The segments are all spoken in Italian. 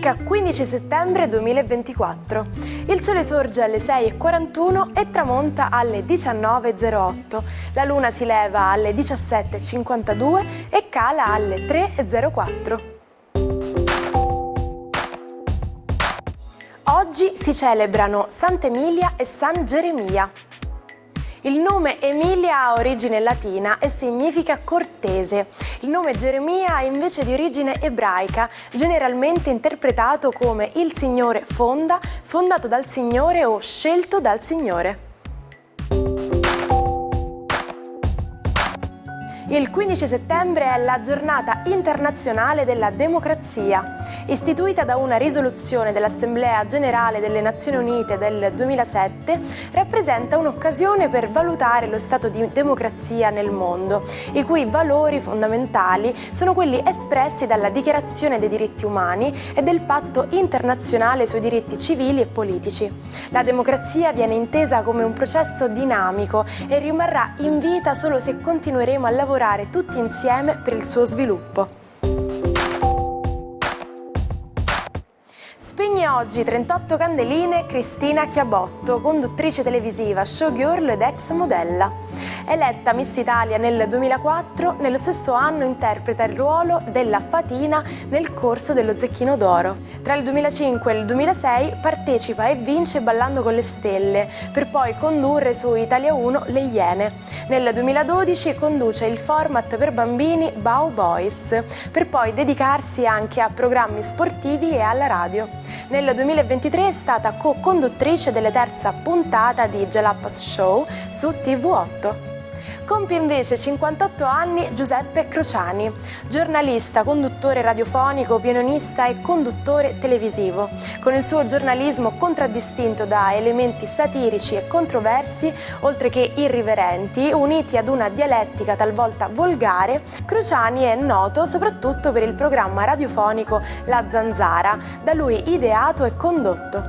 Domenica 15 settembre 2024. Il sole sorge alle 6:41 e tramonta alle 19:08. La luna si leva alle 17:52 e cala alle 3:04. Oggi si celebrano Sant'Emilia e San Geremia. Il nome Emilia ha origine latina e significa cortese. Il nome Geremia è invece di origine ebraica, generalmente interpretato come il Signore fonda, fondato dal Signore o scelto dal Signore. Il 15 settembre è la giornata internazionale della democrazia. Istituita da una risoluzione dell'Assemblea Generale delle Nazioni Unite del 2007, rappresenta un'occasione per valutare lo stato di democrazia nel mondo, i cui valori fondamentali sono quelli espressi dalla Dichiarazione dei diritti umani e del Patto internazionale sui diritti civili e politici. La democrazia viene intesa come un processo dinamico e rimarrà in vita solo se continueremo a lavorare tutti insieme per il suo sviluppo. Spegne oggi 38 candeline Cristina Chiabotto, conduttrice televisiva, showgirl ed ex modella. Eletta Miss Italia nel 2004, nello stesso anno interpreta il ruolo della Fatina nel corso dello Zecchino d'Oro. Tra il 2005 e il 2006 partecipa e vince Ballando con le Stelle, per poi condurre su Italia 1 Le Iene. Nel 2012 conduce il format per bambini Bow Boys, per poi dedicarsi anche a programmi sportivi e alla radio. Nel 2023 è stata co-conduttrice della terza puntata di Jalapas Show su TV8. Compie invece 58 anni Giuseppe Crociani, giornalista, conduttore radiofonico, pianista e conduttore televisivo. Con il suo giornalismo contraddistinto da elementi satirici e controversi, oltre che irriverenti, uniti ad una dialettica talvolta volgare, Crociani è noto soprattutto per il programma radiofonico La Zanzara, da lui ideato e condotto.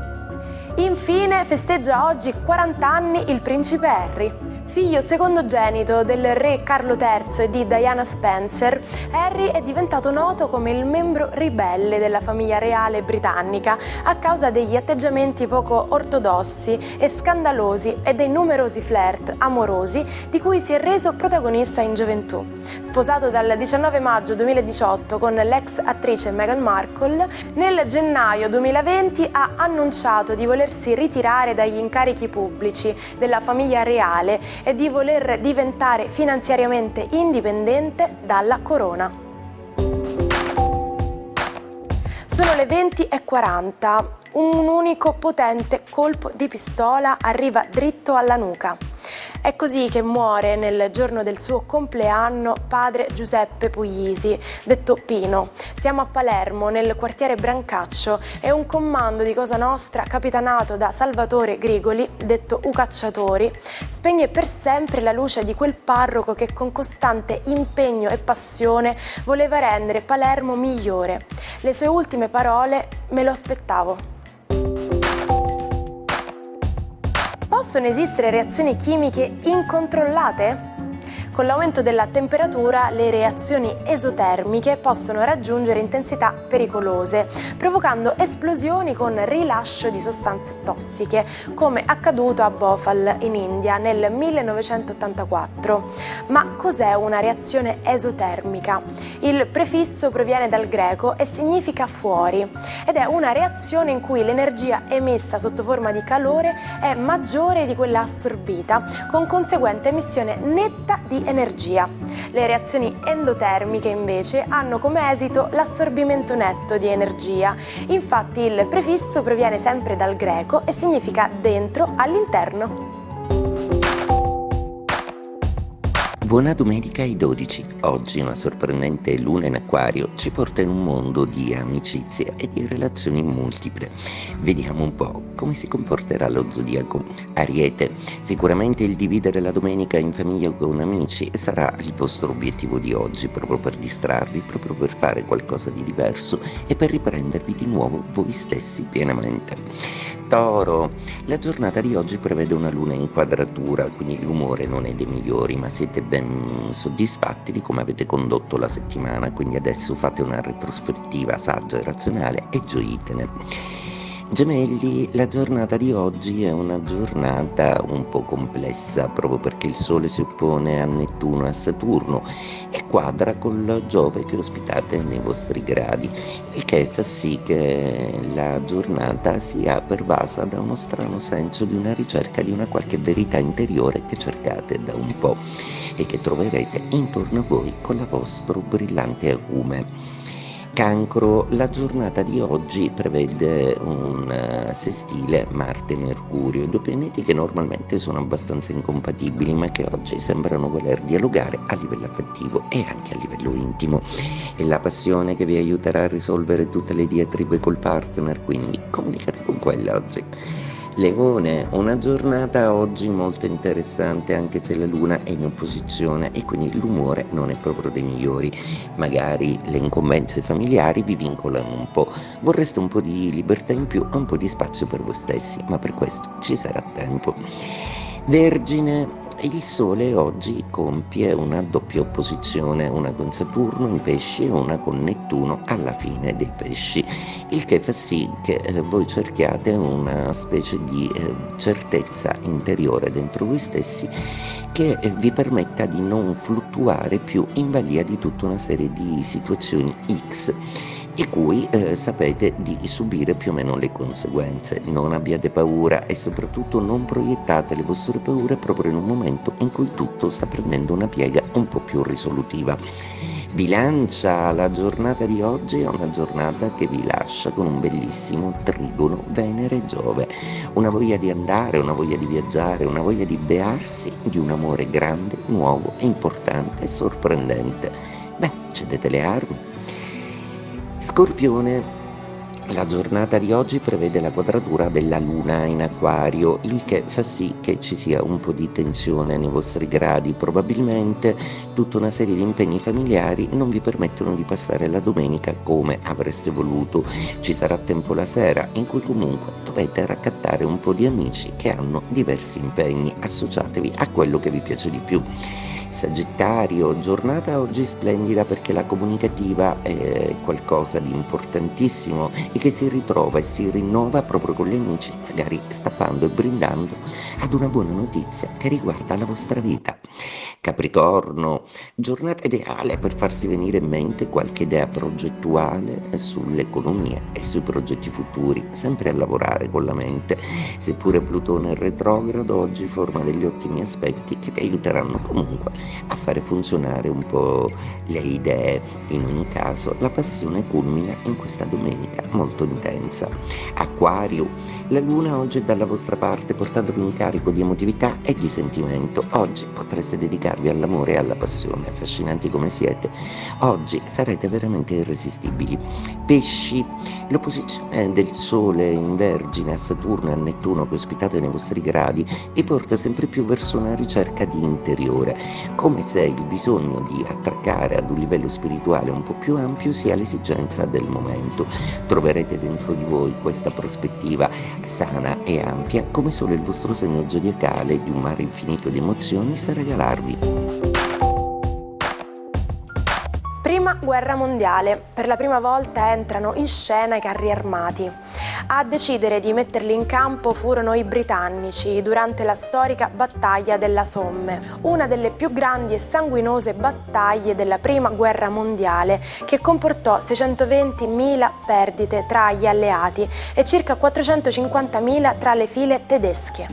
Infine festeggia oggi 40 anni il principe Harry. Figlio secondogenito del re Carlo III e di Diana Spencer, Harry è diventato noto come il membro ribelle della famiglia reale britannica a causa degli atteggiamenti poco ortodossi e scandalosi e dei numerosi flirt amorosi di cui si è reso protagonista in gioventù. Sposato dal 19 maggio 2018 con l'ex attrice Meghan Markle, nel gennaio 2020 ha annunciato di volersi ritirare dagli incarichi pubblici della famiglia reale e di voler diventare finanziariamente indipendente dalla corona. Sono le 20:40. Un unico potente colpo di pistola arriva dritto alla nuca. È così che muore nel giorno del suo compleanno padre Giuseppe Puglisi, detto Pino. Siamo a Palermo, nel quartiere Brancaccio, e un comando di Cosa Nostra, capitanato da Salvatore Grigoli, detto Ucacciatori, spegne per sempre la luce di quel parroco che con costante impegno e passione voleva rendere Palermo migliore. Le sue ultime parole: me lo aspettavo. Possono esistere reazioni chimiche incontrollate? Con l'aumento della temperatura le reazioni esotermiche possono raggiungere intensità pericolose, provocando esplosioni con rilascio di sostanze tossiche, come accaduto a Bhopal in India nel 1984. Ma cos'è una reazione esotermica? Il prefisso proviene dal greco e significa fuori, ed è una reazione in cui l'energia emessa sotto forma di calore è maggiore di quella assorbita, con conseguente emissione netta di energia. Le reazioni endotermiche invece hanno come esito l'assorbimento netto di energia. Infatti il prefisso proviene sempre dal greco e significa dentro, all'interno. Buona domenica ai 12. Oggi una sorprendente luna in acquario ci porta in un mondo di amicizia e di relazioni multiple. Vediamo un po' come si comporterà lo zodiaco Ariete. Sicuramente il dividere la domenica in famiglia o con amici sarà il vostro obiettivo di oggi, proprio per distrarvi, proprio per fare qualcosa di diverso e per riprendervi di nuovo voi stessi pienamente. Toro, la giornata di oggi prevede una luna in quadratura, quindi l'umore non è dei migliori, ma siete ben siete soddisfatti di come avete condotto la settimana, quindi adesso fate una retrospettiva saggia e razionale e gioitene. Gemelli, la giornata di oggi è una giornata un po' complessa proprio perché il Sole si oppone a Nettuno e a Saturno e quadra col Giove che ospitate nei vostri gradi, il che fa sì che la giornata sia pervasa da uno strano senso di una ricerca di una qualche verità interiore che cercate da un po' e che troverete intorno a voi con la vostro brillante acume. Cancro, la giornata di oggi prevede un sestile Marte-Mercurio, due pianeti che normalmente sono abbastanza incompatibili ma che oggi sembrano voler dialogare a livello affettivo e anche a livello intimo. È la passione che vi aiuterà a risolvere tutte le diatribe col partner, quindi comunicate con quella oggi. Leone, una giornata oggi molto interessante anche se la luna è in opposizione e quindi l'umore non è proprio dei migliori, magari le incombenze familiari vi vincolano un po', vorreste un po' di libertà in più e un po' di spazio per voi stessi, ma per questo ci sarà tempo. Vergine, il Sole oggi compie una doppia opposizione, una con Saturno in Pesci e una con Nettuno alla fine dei Pesci, il che fa sì che voi cerchiate una specie di certezza interiore dentro voi stessi che vi permetta di non fluttuare più in balia di tutta una serie di situazioni X di cui sapete di subire più o meno le conseguenze. Non abbiate paura e soprattutto non proiettate le vostre paure proprio in un momento in cui tutto sta prendendo una piega un po' più risolutiva. Bilancia, la giornata di oggi è una giornata che vi lascia con un bellissimo trigono Venere-Giove, una voglia di andare, una voglia di viaggiare, una voglia di bearsi di un amore grande, nuovo, importante e sorprendente. Beh, cedete le armi. Scorpione, la giornata di oggi prevede la quadratura della Luna in Acquario, il che fa sì che ci sia un po' di tensione nei vostri gradi. Probabilmente tutta una serie di impegni familiari non vi permettono di passare la domenica come avreste voluto. Ci sarà tempo la sera in cui comunque dovete raccattare un po' di amici che hanno diversi impegni. Associatevi a quello che vi piace di più. Sagittario, giornata oggi splendida perché la comunicativa è qualcosa di importantissimo e che si ritrova e si rinnova proprio con gli amici, magari stappando e brindando ad una buona notizia che riguarda la vostra vita. Capricorno, giornata ideale per farsi venire in mente qualche idea progettuale sull'economia e sui progetti futuri, sempre a lavorare con la mente. Seppure Plutone è retrogrado, oggi forma degli ottimi aspetti che vi aiuteranno comunque a fare funzionare un po' le idee. In ogni caso, la passione culmina in questa domenica molto intensa. Acquario, la luna oggi è dalla vostra parte portandovi un carico di emotività e di sentimento. Oggi potreste dedicarvi all'amore e alla passione, affascinanti come siete. Oggi sarete veramente irresistibili. Pesci, l'opposizione del Sole in Vergine a Saturno e a Nettuno che ospitate nei vostri gradi vi porta sempre più verso una ricerca di interiore, come se il bisogno di attraccare ad un livello spirituale un po' più ampio sia l'esigenza del momento. Troverete dentro di voi questa prospettiva sana e ampia come solo il vostro segno zodiacale di un mare infinito di emozioni sa regalarvi. Prima guerra mondiale. Per la prima volta entrano in scena i carri armati. A decidere di metterli in campo furono i britannici durante la storica battaglia della Somme, una delle più grandi e sanguinose battaglie della prima guerra mondiale, che comportò 620.000 perdite tra gli alleati e circa 450.000 tra le file tedesche.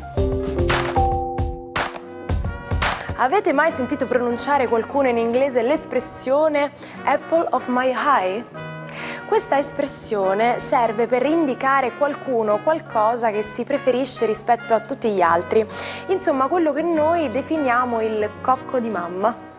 Avete mai sentito pronunciare qualcuno in inglese l'espressione apple of my eye? Questa espressione serve per indicare qualcuno o qualcosa che si preferisce rispetto a tutti gli altri, insomma quello che noi definiamo il cocco di mamma.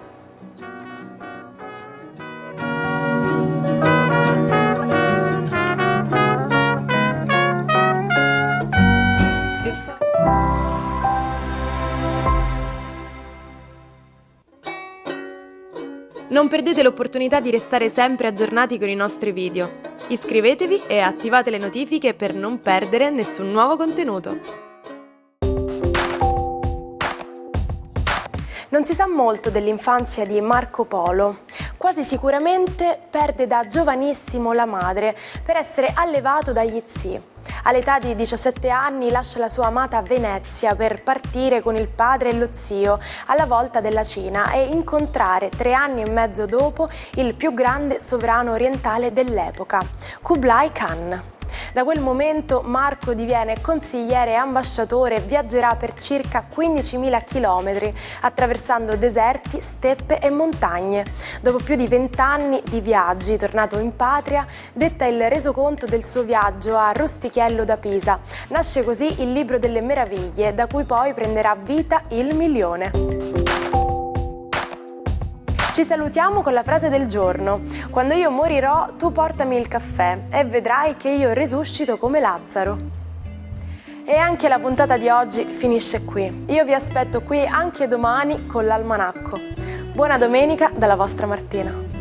Non perdete l'opportunità di restare sempre aggiornati con i nostri video. Iscrivetevi e attivate le notifiche per non perdere nessun nuovo contenuto. Non si sa molto dell'infanzia di Marco Polo. Quasi sicuramente perde da giovanissimo la madre per essere allevato dagli zii. All'età di 17 anni lascia la sua amata Venezia per partire con il padre e lo zio alla volta della Cina e incontrare 3 anni e mezzo dopo il più grande sovrano orientale dell'epoca, Kublai Khan. Da quel momento Marco diviene consigliere e ambasciatore e viaggerà per circa 15.000 chilometri, attraversando deserti, steppe e montagne. Dopo più di 20 anni di viaggi, tornato in patria, detta il resoconto del suo viaggio a Rustichello da Pisa. Nasce così il Libro delle Meraviglie, da cui poi prenderà vita il Milione. Ci salutiamo con la frase del giorno: quando io morirò, tu portami il caffè e vedrai che io risuscito come Lazzaro. E anche la puntata di oggi finisce qui. Io vi aspetto qui anche domani con l'Almanacco. Buona domenica dalla vostra Martina.